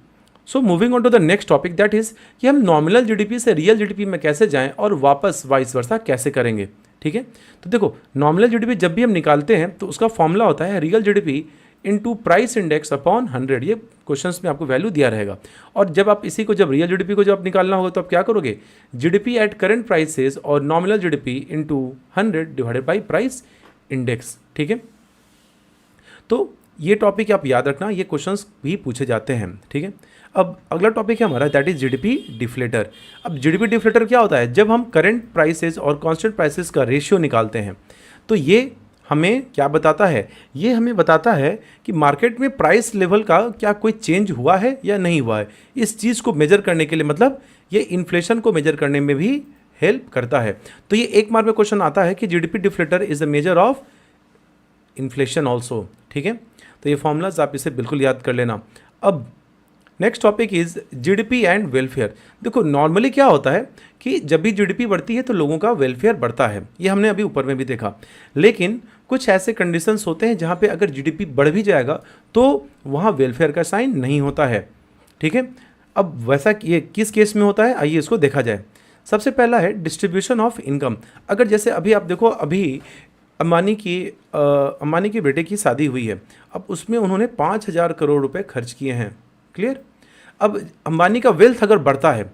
So moving on to the next topic, that is कि हम नॉमिनल जीडीपी से रियल जीडीपी में कैसे जाएं और वापस वाइस वर्सा कैसे करेंगे। ठीक है, तो देखो नॉमिनल जीडीपी जब भी हम निकालते हैं तो उसका फॉर्मूला होता है real GDP into price index upon 100। ये क्वेश्चंस में आपको वैल्यू दिया रहेगा। और जब आप इसी को जब रियल जीडीपी को जब निकालना होगा तो आप क्या करोगे, जीडीपी एट करंट प्राइसेस और nominal GDP into 100 divided by price index. ठीक है, तो ये टॉपिक आप याद रखना, ये क्वेश्चंस भी पूछे जाते हैं। ठीक है, अब अगला टॉपिक है हमारा दैट इज जीडीपी डिफ्लेटर। अब जीडीपी डिफ्लेटर क्या होता है, जब हम करंट प्राइसेस और कांस्टेंट प्राइसेस का रेशियो निकालते हैं तो ये हमें क्या बताता है, ये हमें बताता है कि मार्केट में प्राइस लेवल का क्या कोई चेंज हुआ है या नहीं हुआ है। इस चीज़ को मेजर करने के लिए, मतलब ये इन्फ्लेशन को मेजर करने में भी हेल्प करता है। तो ये एक मार्क में क्वेश्चन आता है कि GDP deflator is the measure of inflation also. ठीक है, तो ये फॉर्मूलाज आप इसे बिल्कुल याद कर लेना। अब next topic is GDP and welfare. देखो नॉर्मली क्या होता है कि जब भी जीडीपी बढ़ती है तो लोगों का वेलफेयर बढ़ता है, ये हमने अभी ऊपर में भी देखा। लेकिन कुछ ऐसे कंडीशंस होते हैं जहाँ पे अगर जीडीपी बढ़ भी जाएगा तो वहाँ वेलफेयर का साइन नहीं होता है। ठीक है, अब वैसा ये किस केस में होता है, आइए इसको देखा जाए। सबसे पहला है डिस्ट्रीब्यूशन ऑफ इनकम। अगर जैसे अभी आप देखो, अभी अंबानी की बेटे की शादी हुई है, अब उसमें उन्होंने 5,000 करोड़ रुपए खर्च किए हैं। क्लियर। अब अंबानी का वेल्थ अगर बढ़ता है,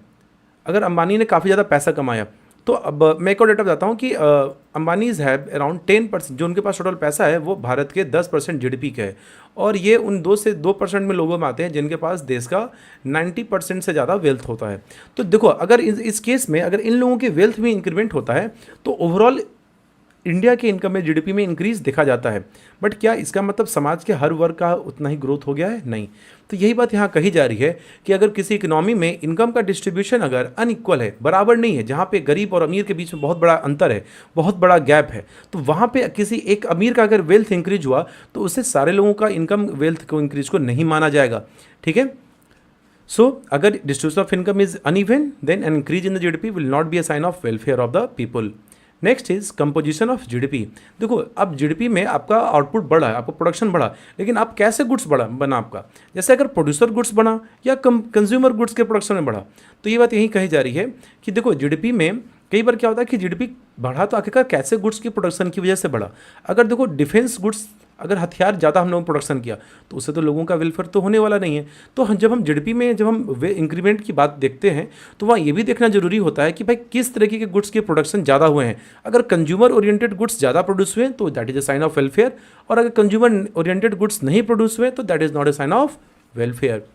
अगर अंबानी ने काफ़ी ज़्यादा पैसा कमाया, तो अब मैं एक और डेटा बताता हूँ कि अंबानीज हैव अराउंड 10%, जो उनके पास टोटल पैसा है वो भारत के 10% जीडीपी का है, और ये उन 2 से 2% में लोगों में आते हैं जिनके पास देश का 90% से ज़्यादा वेल्थ होता है। तो देखो अगर इस केस में अगर इन लोगों के वेल्थ में इंक्रीमेंट होता है तो ओवरऑल इंडिया के इनकम में जीडीपी में इंक्रीज देखा जाता है। बट क्या इसका मतलब समाज के हर वर्ग का उतना ही ग्रोथ हो गया है? नहीं। तो यही बात यहाँ कही जा रही है कि अगर किसी इकोनॉमी में इनकम का डिस्ट्रीब्यूशन अगर अनइक्वल है, बराबर नहीं है, जहाँ पे गरीब और अमीर के बीच में बहुत बड़ा अंतर है, बहुत बड़ा गैप है, तो वहाँ पे किसी एक अमीर का अगर वेल्थ इंक्रीज हुआ तो उससे सारे लोगों का इनकम वेल्थ को इंक्रीज को नहीं माना जाएगा। ठीक है, सो अगर distribution of income is uneven then an increase in the GDP will not be a sign of welfare of the people. Next is composition of GDP. देखो अब जीडीपी में आपका आउटपुट बढ़ा है, आपका प्रोडक्शन बढ़ा, लेकिन आप कैसे गुड्स बना आपका, जैसे अगर प्रोड्यूसर गुड्स बना या कंज्यूमर गुड्स के प्रोडक्शन में बढ़ा। तो ये बात यही कही जा रही है कि देखो जीडीपी में कई बार क्या होता है कि जीडीपी बढ़ा तो आखिरकार कैसे गुड्स की प्रोडक्शन की वजह से बढ़ा। अगर देखो डिफेंस गुड्स अगर हथियार ज़्यादा हम लोगों ने प्रोडक्शन किया तो उससे तो लोगों का वेलफेयर तो होने वाला नहीं है। तो जब हम जीडीपी में जब हम इंक्रीमेंट की बात देखते हैं तो वहाँ ये भी देखना जरूरी होता है कि भाई किस तरीके के गुड्स के प्रोडक्शन ज़्यादा हुए हैं। अगर कंज्यूमर ओरिएंटेड गुड्स ज़्यादा प्रोड्यूस हुए तो that is a sign of welfare, और अगर कंज्यूमर ओरिएंटेड गुड्स नहीं प्रोड्यूस हुए तो that is not a sign of welfare.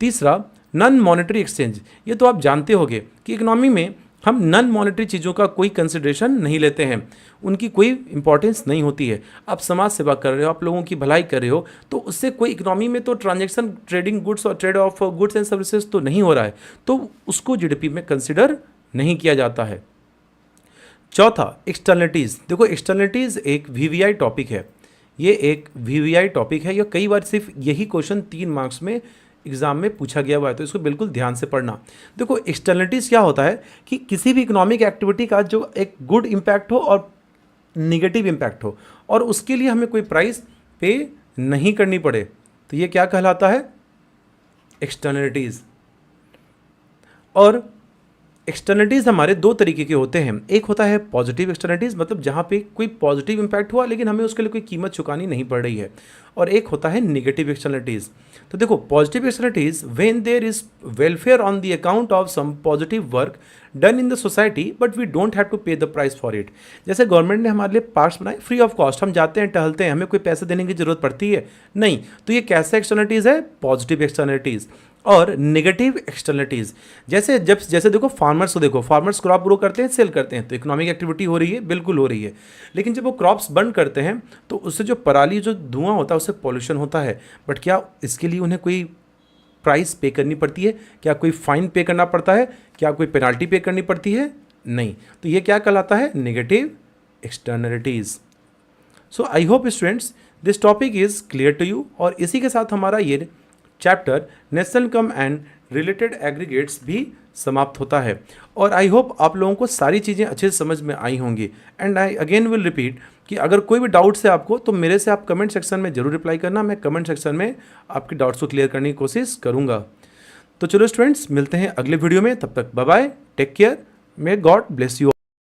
तीसरा, नॉन मॉनेटरी एक्सचेंज। ये तो आप जानते होंगे कि इकोनॉमी में हम नॉन मॉनेटरी चीज़ों का कोई कंसिडरेशन नहीं लेते हैं, उनकी कोई इंपॉर्टेंस नहीं होती है। आप समाज सेवा कर रहे हो, आप लोगों की भलाई कर रहे हो, तो उससे कोई इकोनॉमी में तो ट्रांजैक्शन, ट्रेडिंग गुड्स और trade off goods and services तो नहीं हो रहा है, तो उसको जीडीपी में कंसिडर नहीं किया जाता है। चौथा, एक्सटर्नलिटीज़। देखो, एक्सटर्नलिटीज़ एक वीवीआई टॉपिक है, ये एक वीवीआई टॉपिक है। ये कई बार सिर्फ यही क्वेश्चन 3 मार्क्स में एग्जाम में पूछा गया हुआ है, तो इसको बिल्कुल ध्यान से पढ़ना। देखो, एक्सटर्नलिटीज़ क्या होता है कि किसी भी इकोनॉमिक एक्टिविटी का जो एक गुड इम्पैक्ट हो और निगेटिव इम्पैक्ट हो, और उसके लिए हमें कोई प्राइस पे नहीं करनी पड़े, तो ये क्या कहलाता है? एक्सटर्नलिटीज़। और एक्सटर्नलिटीज़ हमारे 2 तरीके के होते हैं। एक होता है पॉजिटिव एक्सटर्नलिटीज़, मतलब जहाँ पे कोई पॉजिटिव इम्पैक्ट हुआ लेकिन हमें उसके लिए कोई कीमत चुकानी नहीं पड़ रही है, और एक होता है नेगेटिव एक्सटर्नलिटीज़। तो देखो, positive externalities when there is welfare on the account of some positive work done in the society but we don't have to pay the price for it. जैसे गवर्नमेंट ने हमारे लिए पार्क्स बनाए free of cost, हम जाते हैं, टहलते हैं, हमें कोई पैसे देने की जरूरत पड़ती है नहीं, तो ये कैसे एक्सटर्नलिटीज़ है? Positive externalities. और नेगेटिव एक्सटर्नलिटीज़, जैसे देखो फार्मर्स को, देखो फार्मर्स क्रॉप ग्रो करते हैं, सेल करते हैं, तो इकोनॉमिक एक्टिविटी हो रही है, बिल्कुल हो रही है। लेकिन जब वो क्रॉप्स बर्न करते हैं तो उससे जो पराली, जो धुआं होता है, उससे पॉल्यूशन होता है, बट क्या इसके लिए उन्हें कोई प्राइस पे करनी पड़ती है? क्या कोई फाइन पे करना पड़ता है? क्या कोई पेनाल्टी पे करनी पड़ती है? नहीं। तो ये क्या कहलाता है? Negative externalities. So I hope students this topic is clear to you, और इसी के साथ हमारा ये chapter national income and related aggregates भी समाप्त होता है। और आई होप आप लोगों को सारी चीज़ें अच्छे से समझ में आई होंगी। And I again will repeat कि अगर कोई भी डाउट्स है आपको तो मेरे से आप कमेंट सेक्शन में ज़रूर रिप्लाई करना, मैं कमेंट सेक्शन में आपके डाउट्स को क्लियर करने की कोशिश करूँगा। तो चलो स्टूडेंट्स, मिलते हैं अगले वीडियो में, तब तक bye bye, take care, may God bless you.